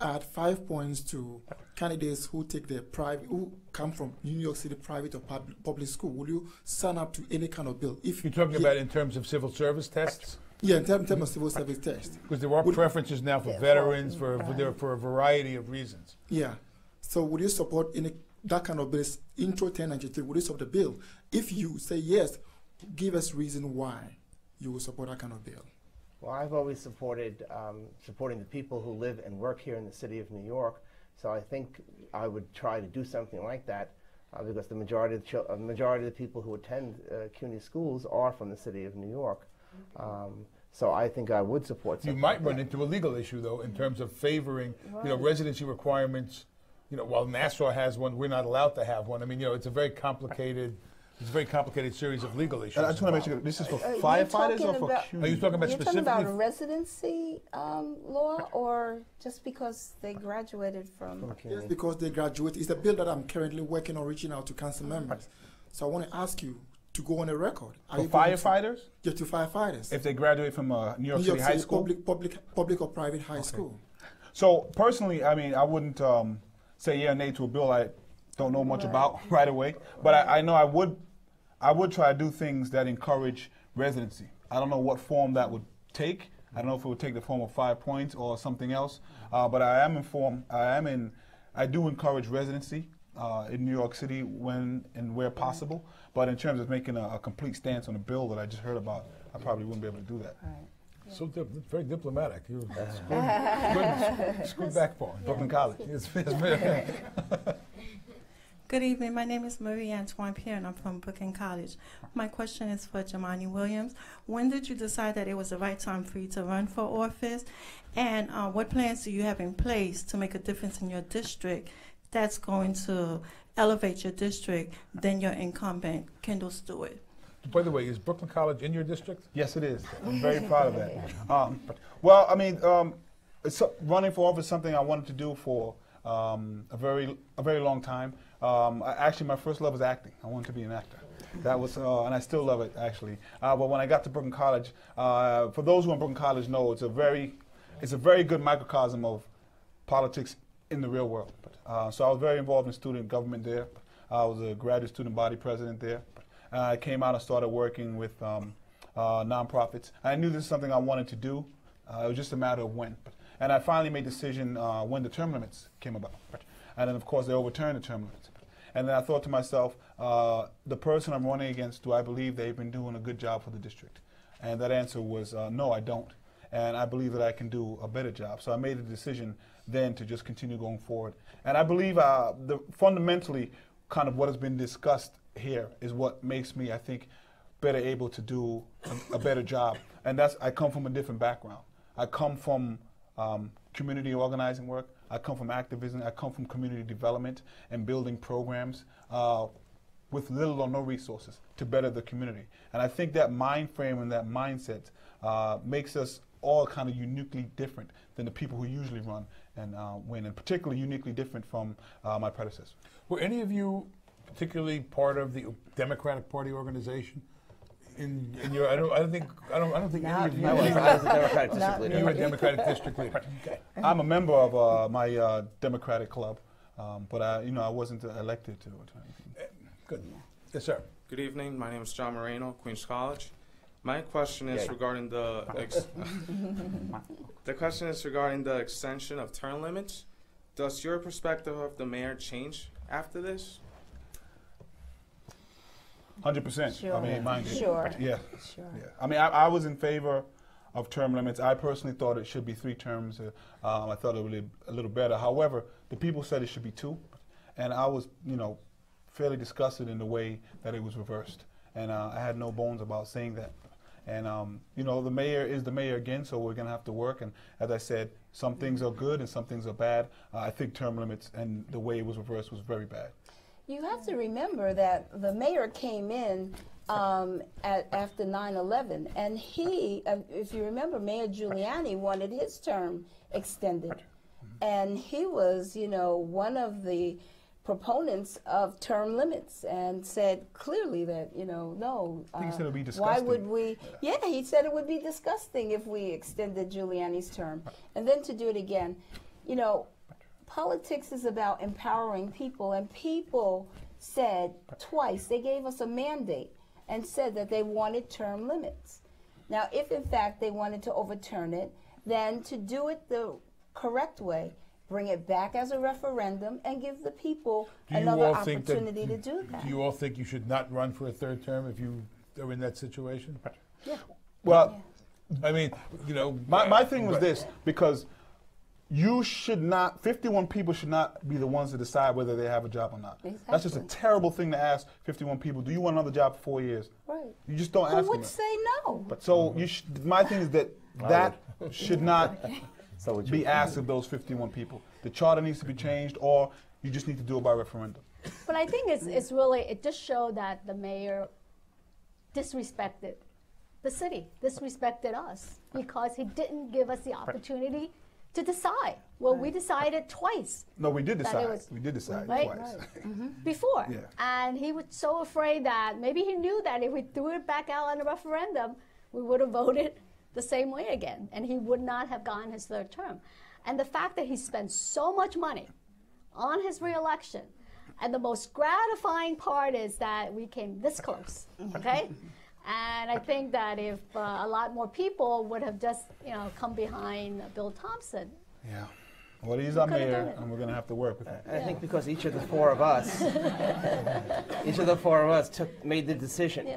add 5 points to candidates who take who come from New York City private or public school? Will you sign up to any kind of bill? If you're talking about in terms of civil service tests? Yeah, in terms of civil service tests. Because there are preferences now for veterans for a variety of reasons. Yeah. So would you support that kind of bill? Intro 1093, would you support the bill? If you say yes, give us reason why you will support that kind of bill. Well, I've always supported supporting the people who live and work here in the city of New York. So I think I would try to do something like that because the majority of the people who attend CUNY schools are from the city of New York. So I think I would support something. You might run into a legal issue, though, in terms of favoring, residency requirements. While Nassau has one, we're not allowed to have one. I mean, it's a very complicated. It's a very complicated series of legal issues. I just want to mention, this is for firefighters or for CUNY? Are you talking about specifically? You're talking about a residency law, or just because they graduated from? Yes, because they graduated. It's a bill that I'm currently working on, reaching out to council members. So I want to ask you to go on a record. For firefighters? Yeah, to firefighters. If they graduate from New York City high school? Public or private high school. So personally, I mean, I wouldn't say yeah or nay to a bill I don't know much about right away. But I know I would try to do things that encourage residency. I don't know what form that would take. I don't know if it would take the form of 5 points or something else. But I am informed. I do encourage residency in New York City when and where possible. But in terms of making a complete stance on a bill that I just heard about, I probably wouldn't be able to do that. Right. So very diplomatic. It's good backbone. Brooklyn College. Good evening. My name is Marie Antoine Pierre, and I'm from Brooklyn College. My question is for Jamani Williams. When did you decide that it was the right time for you to run for office? And what plans do you have in place to make a difference in your district that's going to elevate your district than your incumbent, Kendall Stewart? By the way, is Brooklyn College in your district? Yes, it is. I'm very proud of that. Well, I mean, running for office is something I wanted to do for a very long time. Actually, my first love was acting. I wanted to be an actor. That was, and I still love it, actually. But when I got to Brooklyn College, for those who are in Brooklyn College know, it's a very good microcosm of politics in the real world. So I was very involved in student government there. I was a graduate student body president there. I came out and started working with nonprofits. I knew this is something I wanted to do. It was just a matter of when. And I finally made the decision when the term limits came about. And then, of course, they overturned the term limits. And then I thought to myself, the person I'm running against, do I believe they've been doing a good job for the district? And that answer was, no, I don't. And I believe that I can do a better job. So I made a decision then to just continue going forward. And I believe fundamentally, kind of what has been discussed here is what makes me, I think, better able to do a better job. And I come from a different background. I come from community organizing work. I come from activism. I come from community development and building programs with little or no resources to better the community. And I think that mind frame and that mindset makes us all kind of uniquely different than the people who usually run and win, and particularly uniquely different from my predecessor. Were any of you particularly part of the Democratic Party organization? In your, I don't think any of you. I was a Democratic district leader. You were a Democratic district leader. Okay. I'm a member of my Democratic club, but I wasn't elected to it or anything. Good. Yes, sir. Good evening. My name is John Moreno, Queens College. My question is regarding the question is regarding the extension of term limits. Does your perspective of the mayor change after this? 100%. Sure. I mean, mine did. Sure. Yeah. Sure. Yeah. I mean, I was in favor of term limits. I personally thought it should be 3 terms. I thought it would be a little better. However, the people said it should be 2, and I was, fairly disgusted in the way that it was reversed. And I had no bones about saying that. And, the mayor is the mayor again, so we're going to have to work. And as I said, some things are good and some things are bad. I think term limits and the way it was reversed was very bad. You have to remember that the mayor came in after 9/11, and he, if you remember, Mayor Giuliani wanted his term extended. And he was, one of the proponents of term limits and said clearly that, no, I think he said it would be disgusting. why would we? Yeah, he said it would be disgusting if we extended Giuliani's term. And then to do it again, politics is about empowering people, and people said twice, they gave us a mandate and said that they wanted term limits. Now, if in fact they wanted to overturn it, then to do it the correct way, bring it back as a referendum and give the people another opportunity to do that. Do you all think you should not run for a 3rd term if you are in that situation? Yeah. Well, I mean, my thing was this, because you should not, 51 people should not be the ones to decide whether they have a job or not. Exactly. That's just a terrible thing to ask 51 people. Do you want another job for 4 years? Right. You just don't ask them. Who would that. say no? But so my thing is that should not be asked of those 51 people. The charter needs to be changed, or you just need to do it by referendum. But I think it's really, it just showed that the mayor disrespected the city, disrespected us, because he didn't give us the opportunity to decide. Well, we decided twice. No, we did decide. Was, we did decide right? twice. Before. Yeah. And he was so afraid that maybe he knew that if we threw it back out on a referendum, we would have voted the same way again, and he would not have gotten his 3rd term. And the fact that he spent so much money on his reelection, and the most gratifying part is that we came this close, okay? And I think that if a lot more people would have just, come behind Bill Thompson. Yeah. Well, he's our mayor, and we're going to have to work with him. I think because each of the 4 of us, made the decision,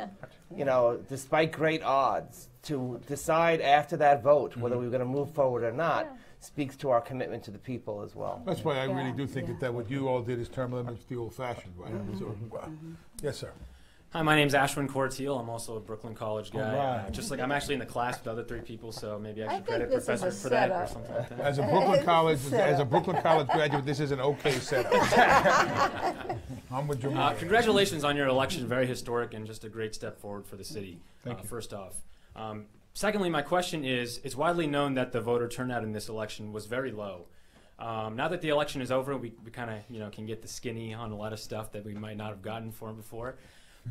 despite great odds, to decide after that vote whether we were going to move forward or not, speaks to our commitment to the people as well. That's why I really do think that what you all did is term limits the old-fashioned way. Yes, sir. Hi, my name's Ashwin Corteal. I'm also a Brooklyn College guy. Right. Just like I'm actually in the class with the other 3 people, so maybe I should credit this is Professor a for that or setup. something like that. As a Brooklyn College graduate, this is an okay setup. I'm with you. Congratulations on your election. Very historic and just a great step forward for the city. Thank you. First off. Secondly, my question is, it's widely known that the voter turnout in this election was very low. Now that the election is over, we kind of can get the skinny on a lot of stuff that we might not have gotten for before.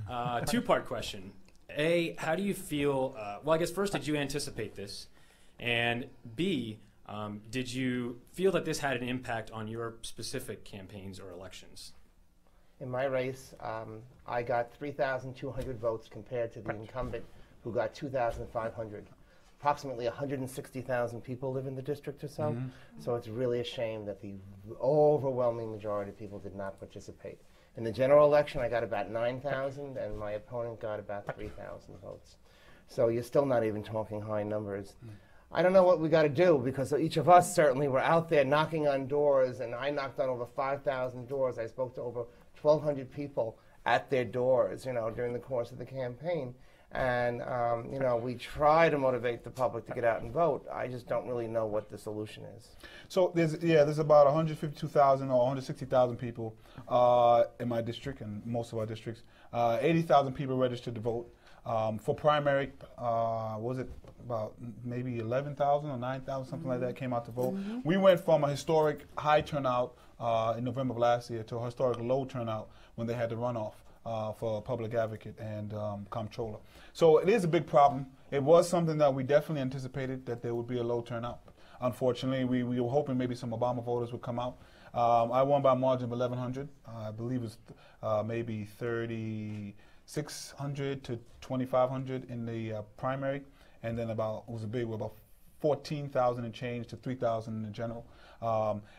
2-part question. A, how do you feel, well, I guess first, did you anticipate this? And B, did you feel that this had an impact on your specific campaigns or elections? In my race, I got 3,200 votes compared to the incumbent, who got 2,500. Approximately 160,000 people live in the district or so, so it's really a shame that the overwhelming majority of people did not participate. In the general election, I got about 9,000, and my opponent got about 3,000 votes. So you're still not even talking high numbers. I don't know what we got to do, because each of us certainly were out there knocking on doors, and I knocked on over 5,000 doors. I spoke to over 1,200 people at their doors, during the course of the campaign. And, we try to motivate the public to get out and vote. I just don't really know what the solution is. So there's about 152,000 or 160,000 people in my district and most of our districts. 80,000 people registered to vote. For primary, was it about maybe 11,000 or 9,000, something like that, came out to vote. We went from a historic high turnout in November of last year to a historic low turnout when they had the runoff for public advocate and comptroller. So it is a big problem. It was something that we definitely anticipated, that there would be a low turnout. Unfortunately, we were hoping maybe some Obama voters would come out. I won by a margin of 1,100. I believe it was maybe 3,600 to 2,500 in the primary, and then about 14,000 and change to 3,000 in the general.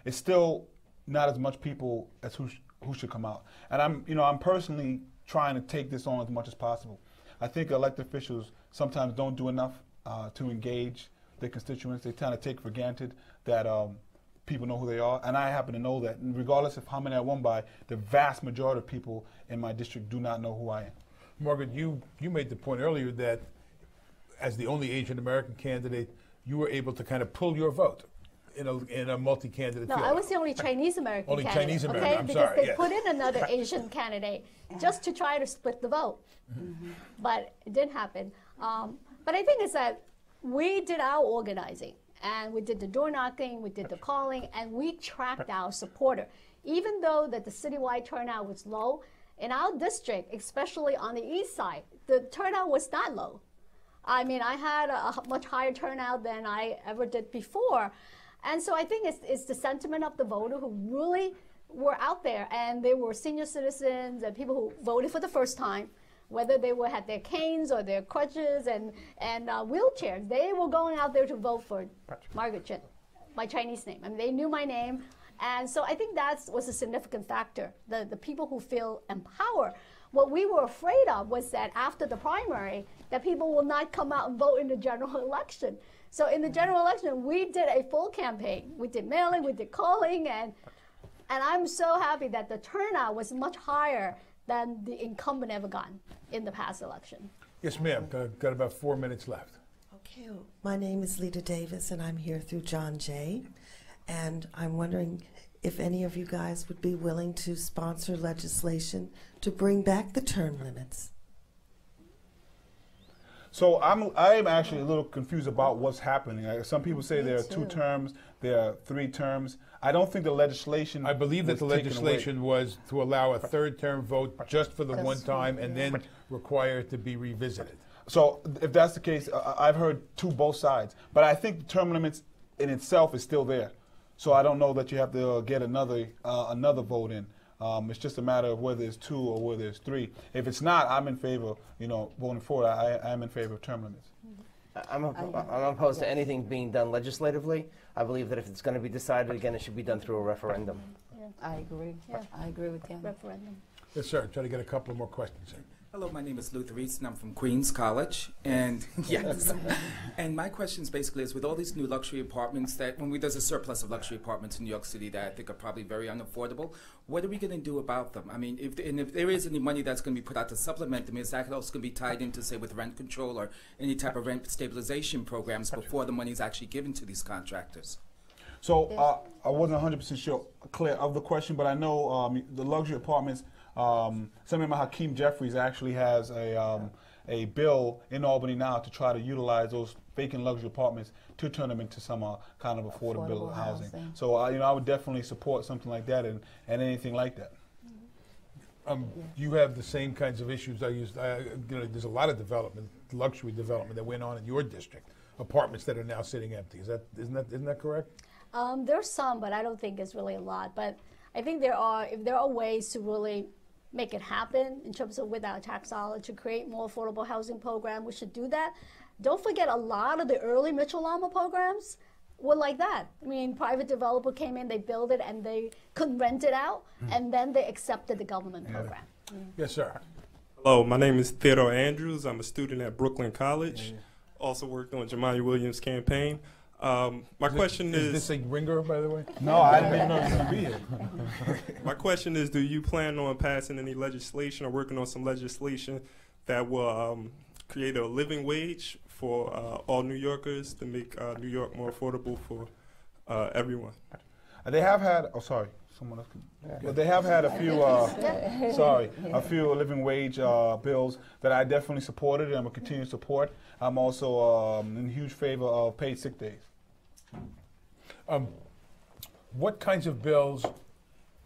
It's still not as much people as who should come out. And I'm personally trying to take this on as much as possible. I think elected officials sometimes don't do enough to engage their constituents. They kind of take for granted that people know who they are, and I happen to know that. And regardless of how many I won by, the vast majority of people in my district do not know who I am. Margaret, you made the point earlier that as the only Asian American candidate, you were able to kind of pull your vote in a multi-candidate field. No, I was the only Chinese American only candidate. Chinese American, okay? I'm because sorry, they yes. put in another Asian candidate just to try to split the vote. But it didn't happen. But I think it's that we did our organizing, and we did the door knocking, we did the calling, and we tracked our supporter. Even though that the citywide turnout was low, in our district, especially on the east side, the turnout was not low. I mean, I had a much higher turnout than I ever did before. And so I think it's the sentiment of the voter who really were out there, and they were senior citizens and people who voted for the first time, whether they had their canes or their crutches and wheelchairs. They were going out there to vote for Margaret Chin, my Chinese name. I mean, they knew my name. And so I think that was a significant factor, the people who feel empowered. What we were afraid of was that after the primary, that people will not come out and vote in the general election. So in the general election, we did a full campaign. We did mailing, we did calling, and I'm so happy that the turnout was much higher than the incumbent ever gotten in the past election. Yes, ma'am. Got about 4 minutes left. Okay, my name is Lita Davis, and I'm here through John Jay. And I'm wondering if any of you guys would be willing to sponsor legislation to bring back the term limits. So I'm actually a little confused about what's happening. Some people say there are 2 terms, there are 3 terms. I don't think the legislation. I believe that the legislation was to allow a third-term vote just for the one time, and then require it to be revisited. So if that's the case, I've heard both sides. But I think the term limits in itself is still there. So I don't know that you have to get another vote in. It's just a matter of whether it's 2 or whether it's 3. If it's not, I'm in favor, voting for it. I am in favor of term limits. I'm opposed to anything being done legislatively. I believe that if it's going to be decided again, it should be done through a referendum. I agree. Yeah. I agree with you. Referendum. Yes, sir. Try to get a couple of more questions in. Hello, my name is Luther Easton. I'm from Queens College, and yes, and my question basically is, with all these new luxury apartments there's a surplus of luxury apartments in New York City that I think are probably very unaffordable, what are we going to do about them? I mean, if there is any money that's going to be put out to supplement them, is that also going to be tied into, say, with rent control or any type of rent stabilization programs before the money is actually given to these contractors? So I wasn't 100% clear of the question, but I know the luxury apartments. Senator Hakeem Jeffries actually has a bill in Albany now to try to utilize those vacant luxury apartments to turn them into some kind of affordable housing. So I would definitely support something like that and anything like that. You have the same kinds of issues. There's a lot of development, luxury development that went on in your district. Apartments that are now sitting empty. Isn't that correct? There's some, but I don't think it's really a lot. But I think if there are ways to really make it happen in terms of with our tax dollar to create more affordable housing program, we should do that. Don't forget a lot of the early Mitchell Lama programs were like that. I mean, private developer came in, they built it, and they couldn't rent it out, and then they accepted the government program. Yes, sir. Hello, my name is Theodore Andrews. I'm a student at Brooklyn College. Also worked on Jamani Williams' campaign. My question is... Is this a ringer, by the way? No, I didn't even know you were going to be here. My question is, do you plan on passing any legislation or working on some legislation that will create a living wage for all New Yorkers to make New York more affordable for everyone? They have had, oh, sorry, someone else can. But they have had a few, a few living wage bills that I definitely supported and I'm going to continue to support. I'm also in huge favor of paid sick days. What kinds of bills,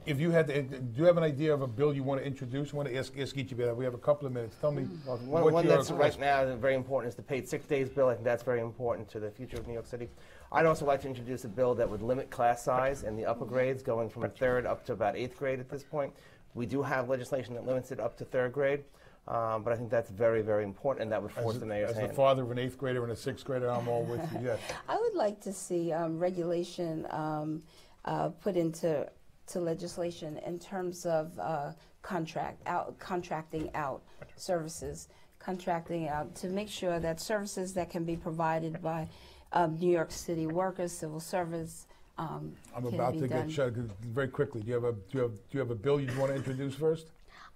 if you had to, do you have an idea of a bill you want to introduce? I want to ask each of you that. We have a couple of minutes. Tell me One that's right now very important is the paid sick days bill. I think that's very important to the future of New York City. I'd also like to introduce a bill that would limit class size in the upper grades, going from 3rd up to about 8th grade at this point. We do have legislation that limits it up to 3rd grade, but I think that's very, very important, and that would force the mayor's hand. As the father of an 8th grader and a 6th grader, I'm all with you, yes. I would like to see regulation put into legislation in terms of contracting out services, contracting out to make sure that services that can be provided by New York City workers, civil service, I'm about to get shut very quickly. Do you have a bill you want to introduce first?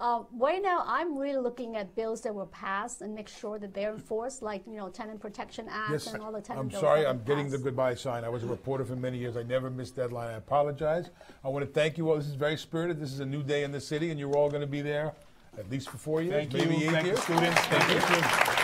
Right now, I'm really looking at bills that were passed and make sure that they're enforced, like, you know, Tenant Protection Act and all the tenant bills. I'm sorry, I'm getting the goodbye sign. I was a reporter for many years. I never missed deadline. I apologize. I want to thank you all. This is very spirited. This is a new day in the city, and you're all going to be there at least for 4 years, maybe 8 years. Thank you, students. Thank you.